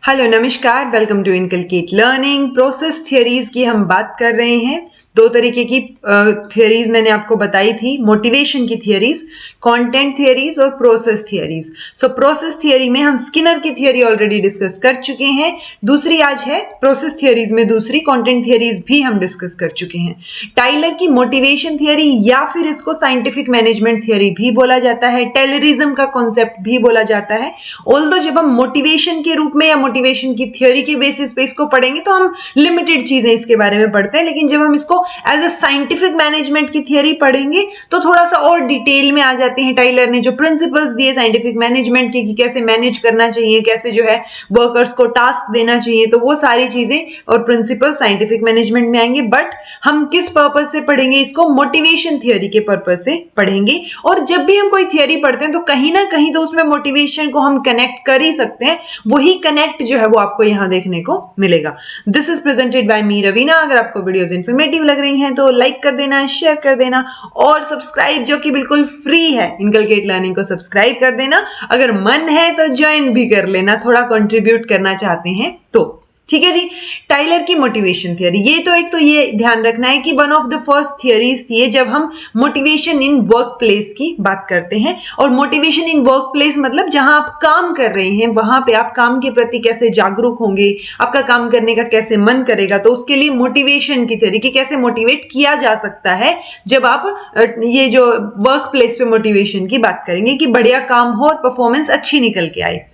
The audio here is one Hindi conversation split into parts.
हेलो नमस्कार, welcome to inculcate learning. Process theories की हम बात कर रहे हैं। दो तरीके की थियरीज मैंने आपको बताई थी, मोटिवेशन की थियरीज, कंटेंट थियरीज और process theories. So process theory में हम स्किनर की थियरी ऑलरेडी डिस्कस कर चुके हैं। दूसरी आज है प्रोसेस थियरीज में दूसरी कंटेंट थियरीज भी हम डिस्कस कर चुके हैं। टाइलर की मोटिवेशन थियरी या फिर इसको साइंटिफिक मैनेजमेंट थियरी भी बोला जाता है, टेलरिज्म का कॉन्सेप्ट भी बोला जाता है। ऑल्दो जब हम मोटिवेशन के रूप में या मोटिवेशन की थ्योरी के बेसिस पे इसको पढ़ेंगे तो हम लिमिटेड चीजें इसके बारे में पढ़ते हैं, लेकिन जब हम इसको एज अ साइंटिफिक मैनेजमेंट की थ्योरी पढ़ेंगे तो थोड़ा सा और डिटेल में आ जाते हैं। टाइलर ने जो प्रिंसिपल्स दिए साइंटिफिक मैनेजमेंट के कि कैसे मैनेज करना चाहिए, कैसे जो है वर्कर्स को टास्क देना चाहिए, तो वो सारी चीजें और प्रिंसिपल साइंटिफिक मैनेजमेंट में आएंगे। बट हम किस पर्पज से पढ़ेंगे इसको? मोटिवेशन थियरी के पर्पज से पढ़ेंगे। और जब भी हम कोई थियरी पढ़ते हैं तो कहीं ना कहीं तो उसमें मोटिवेशन को हम कनेक्ट कर ही सकते हैं। वही कनेक्ट जो है वो आपको यहां देखने को मिलेगा। दिस इज प्रेजेंटेड बाय मी रवीना। अगर आपको वीडियोस इंफॉर्मेटिव लग रही हैं तो लाइक कर देना, शेयर कर देना और सब्सक्राइब जो कि बिल्कुल फ्री है, इनकलकेट लर्निंग को सब्सक्राइब कर देना। अगर मन है तो ज्वाइन भी कर लेना, थोड़ा कंट्रीब्यूट करना चाहते हैं तो। ठीक है जी। टाइलर की मोटिवेशन थियरी, ये तो एक तो ये ध्यान रखना है कि one of the first theories थी जब हम मोटिवेशन इन वर्क प्लेस की बात करते हैं। और मोटिवेशन इन वर्क प्लेस मतलब जहां आप काम कर रहे हैं वहां पे आप काम के प्रति कैसे जागरूक होंगे, आपका काम करने का कैसे मन करेगा, तो उसके लिए मोटिवेशन की थियरी कि कैसे मोटिवेट किया जा सकता है। जब आप ये जो वर्क प्लेस पे मोटिवेशन की बात करेंगे कि बढ़िया काम हो और परफॉर्मेंस अच्छी निकल के आए।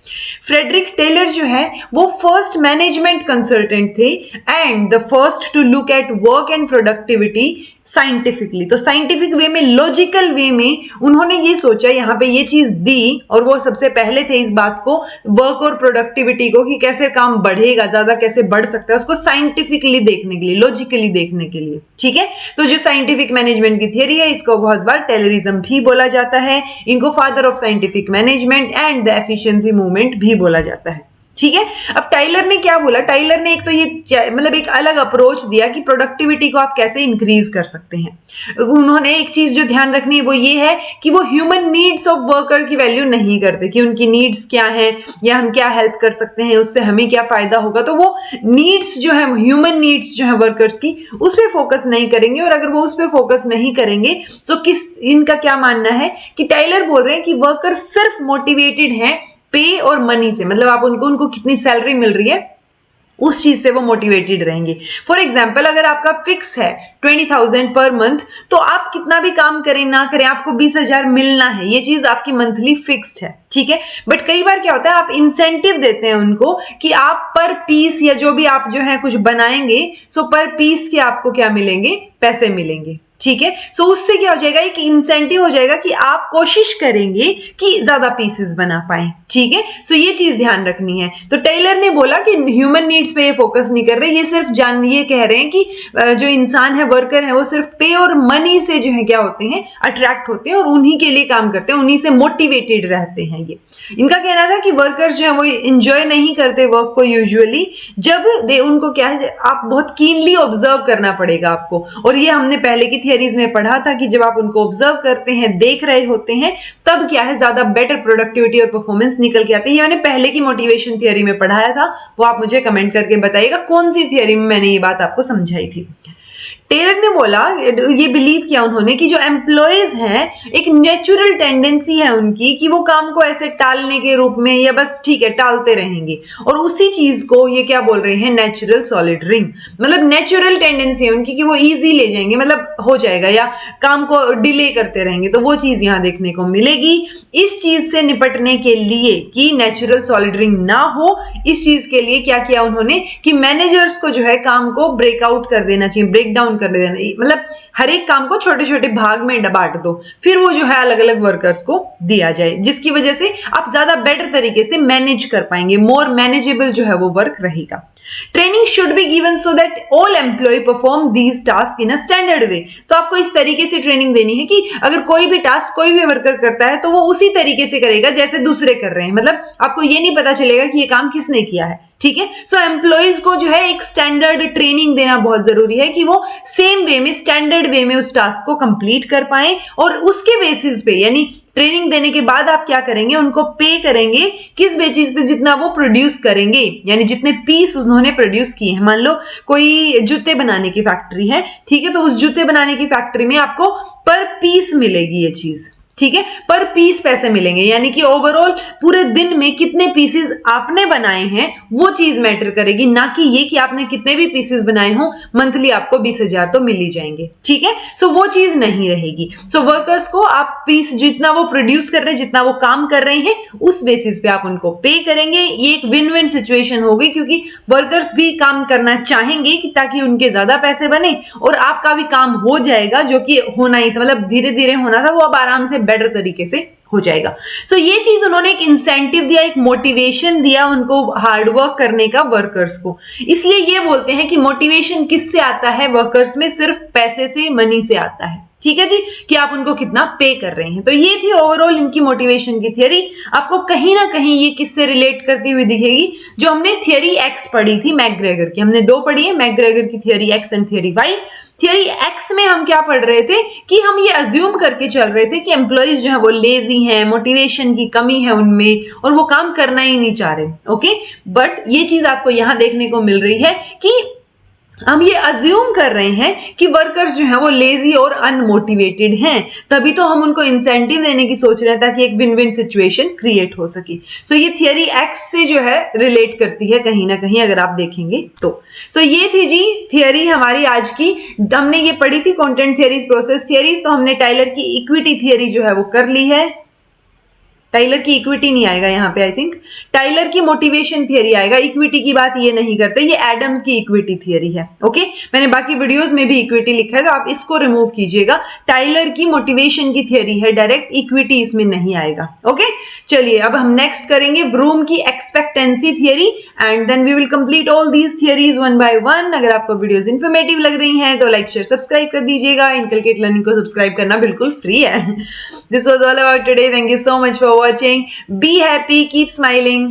फ्रेडरिक टेलर जो है वो फर्स्ट मैनेजमेंट कंसल्टेंट थे and the first to look at work and productivity scientifically. तो साइंटिफिक वे में, लॉजिकल वे में उन्होंने ये सोचा, यहाँ पे ये चीज दी और वो सबसे पहले थे इस बात को, वर्क और प्रोडक्टिविटी को, कि कैसे काम बढ़ेगा, ज्यादा कैसे बढ़ सकता है, उसको साइंटिफिकली देखने के लिए, लॉजिकली देखने के लिए। ठीक है। तो जो साइंटिफिक मैनेजमेंट की थियरी है इसको बहुत बार टेलरिज्म भी बोला जाता है, इनको father of scientific management and the efficiency movement भी बोला जाता है। ठीक है। अब टाइलर ने क्या बोला? टाइलर ने एक तो ये मतलब एक अलग अप्रोच दिया कि प्रोडक्टिविटी को आप कैसे इंक्रीज कर सकते हैं। उन्होंने एक चीज जो ध्यान रखनी है वो ये है कि वो ह्यूमन नीड्स ऑफ वर्कर की वैल्यू नहीं करते कि उनकी नीड्स क्या हैं या हम क्या हेल्प कर सकते हैं, उससे हमें क्या फायदा होगा। तो वो नीड्स जो है, ह्यूमन नीड्स जो है वर्कर्स की, उस पर फोकस नहीं करेंगे। और अगर वो उस पर फोकस नहीं करेंगे तो इनका क्या मानना है कि टाइलर बोल रहे हैं कि वर्कर सिर्फ मोटिवेटेड है पे और मनी से, मतलब आप उनको कितनी सैलरी मिल रही है उस चीज से वो मोटिवेटेड रहेंगे। फॉर एग्जाम्पल, अगर आपका फिक्स है 20,000 पर मंथ, तो आप कितना भी काम करें ना करें आपको 20,000 मिलना है, ये चीज आपकी मंथली फिक्स्ड है। ठीक है। बट कई बार क्या होता है, आप इंसेंटिव देते हैं उनको कि आप पर पीस या जो भी आप जो है कुछ बनाएंगे, सो पर पीस के आपको क्या मिलेंगे? पैसे मिलेंगे। ठीक है। सो उससे क्या हो जाएगा, एक इंसेंटिव हो जाएगा कि आप कोशिश करेंगे कि ज्यादा पीसेस बना पाए। ठीक है। सो ये चीज ध्यान रखनी है। तो टेलर ने बोला कि ह्यूमन नीड्स पे ये फोकस नहीं कर रहे, ये सिर्फ ये कह रहे हैं कि जो इंसान है, वर्कर है, वो सिर्फ पे और मनी से जो है क्या होते हैं, अट्रैक्ट होते हैं और उन्हीं के लिए काम करते हैं, उन्हीं से मोटिवेटेड रहते हैं। ये इनका कहना था कि वर्कर्स जो है वो इंजॉय नहीं करते वर्क को यूजुअली, जब उनको क्या है, आप बहुत कीनली ऑब्जर्व करना पड़ेगा आपको। और ये हमने पहले की थियरीज में पढ़ा था कि जब आप उनको ऑब्जर्व करते हैं, देख रहे होते हैं, तब क्या है, ज्यादा बेटर प्रोडक्टिविटी और परफॉर्मेंस निकल के आती है। ये मैंने पहले की मोटिवेशन थियरी में पढ़ाया था, वो आप मुझे कमेंट करके बताइएगा कौन सी थियरी में मैंने ये बात आपको समझाई थी। टेलर ने बोला, ये बिलीव किया उन्होंने कि जो एम्प्लॉयज हैं, एक नेचुरल टेंडेंसी है उनकी कि वो काम को ऐसे टालने के रूप में या बस ठीक है टालते रहेंगे, और उसी चीज को ये क्या बोल रहे हैं, नेचुरल सॉलिडरिंग। मतलब नेचुरल टेंडेंसी है उनकी कि वो इजी ले जाएंगे, मतलब हो जाएगा, या काम को डिले करते रहेंगे, तो वो चीज यहां देखने को मिलेगी। इस चीज से निपटने के लिए कि नेचुरल सॉलिडरिंग ना हो, इस चीज के लिए क्या किया उन्होंने कि मैनेजर्स को जो है काम को ब्रेकआउट कर देना चाहिए, ब्रेक डाउन कर देना, मतलब हर एक काम को छोटे छोटे भाग में बांट दो, फिर वो जो है अलग अलग वर्कर्स को दिया जाए, जिसकी वजह से आप ज्यादा बेटर तरीके से मैनेज कर पाएंगे, मोर मैनेजेबल जो है वो वर्क रहेगा। Training should be given so that all employ perform these task in a standard वे। तो आपको इस तरीके से ट्रेनिंग देनी है कि अगर कोई भी टास्क कोई भी वर्कर करता है तो वो उसी तरीके से करेगा जैसे दूसरे कर रहे हैं, मतलब आपको ये नहीं पता चलेगा कि ये काम किसने किया है। ठीक है। सो एम्प्लॉयज को जो है एक स्टैंडर्ड ट्रेनिंग देना बहुत जरूरी है कि वो सेम वे में, स्टैंडर्ड वे में उस टास्क को कंप्लीट कर पाए, और उसके बेसिस पे, यानी ट्रेनिंग देने के बाद आप क्या करेंगे, उनको पे करेंगे किस बेसिस पे, जितना वो प्रोड्यूस करेंगे, यानी जितने पीस उन्होंने प्रोड्यूस किए हैं। मान लो कोई जूते बनाने की फैक्ट्री है, ठीक है, तो उस जूते बनाने की फैक्ट्री में आपको पर पीस मिलेगी ये चीज, ठीक है, पर पीस पैसे मिलेंगे, यानी कि ओवरऑल पूरे दिन में कितने पीसेस आपने बनाए हैं वो चीज मैटर करेगी, ना कि ये कि आपने कितने भी पीसेस बनाए हो मंथली आपको 20,000 तो मिल ही जाएंगे, ठीक है। सो वो चीज नहीं रहेगी। सो वर्कर्स को आप पीस जितना वो प्रोड्यूस कर रहे हैं, जितना वो काम कर रहे हैं, उस बेसिस पे आप उनको पे करेंगे। ये एक विन विन सिचुएशन होगी, क्योंकि वर्कर्स भी काम करना चाहेंगे कि ताकि उनके ज्यादा पैसे बने और आपका भी काम हो जाएगा, जो कि होना ही था, मतलब धीरे धीरे होना था, वो अब आराम से बेटर तरीके से हो जाएगा। सो ये चीज उन्होंने एक इंसेंटिव दिया, एक मोटिवेशन दिया उनको हार्डवर्क करने का वर्कर्स को। इसलिए ये बोलते हैं कि मोटिवेशन किससे आता है वर्कर्स में, सिर्फ पैसे से, मनी से आता है, ठीक है जी, कि आप उनको कितना पे कर रहे हैं। तो ये थी ओवरऑल इनकी मोटिवेशन की थियरी। आपको कहीं ना कहीं ये किससे रिलेट करती हुई दिखेगी, जो हमने थियरी एक्स पढ़ी थी मैकग्रेगर की, हमने दो पढ़ी है, मैकग्रेगर की theory X and theory Y. Theory X में हम क्या पढ़ रहे थे कि हम ये अज्यूम करके चल रहे थे कि एम्प्लॉइज जो है वो लेजी हैं, मोटिवेशन की कमी है उनमें और वो काम करना ही नहीं चाह रहे, ओके। बट ये चीज आपको यहां देखने को मिल रही है कि हम ये अज्यूम कर रहे हैं कि वर्कर्स जो हैं वो लेजी और अनमोटिवेटेड हैं, तभी तो हम उनको इंसेंटिव देने की सोच रहे हैं ताकि एक विन विन सिचुएशन क्रिएट हो सके। सो ये थियरी एक्स से जो है रिलेट करती है कहीं ना कहीं, अगर आप देखेंगे तो। सो ये थी जी थियरी हमारी आज की। हमने ये पढ़ी थी कंटेंट थियरीज, प्रोसेस थियरीज, तो हमने टाइलर की इक्विटी थियरी जो है वो कर ली है। टाइलर की इक्विटी नहीं आएगा यहाँ पे, आई थिंक टाइलर की मोटिवेशन थियरी आएगा, इक्विटी की बात ये नहीं करते, ये एडम्स की इक्विटी थियरी है, ओके। मैंने बाकी वीडियोस में भी इक्विटी लिखा है, तो आप इसको रिमूव कीजिएगा। टाइलर की मोटिवेशन की थियरी है, डायरेक्ट इक्विटी इसमें नहीं आएगा, ओके। चलिए अब हम नेक्स्ट करेंगे व्रूम की expectancy theory, and then we will complete all these theories one by one. अगर आपको वीडियोस इन्फॉर्मेटिव लग रही हैं तो लाइक शेयर सब्सक्राइब कर दीजिएगा। इनकलकेट लर्निंग को सब्सक्राइब करना बिल्कुल फ्री है। This was all about today, thank you so much for watching. Be happy, keep smiling.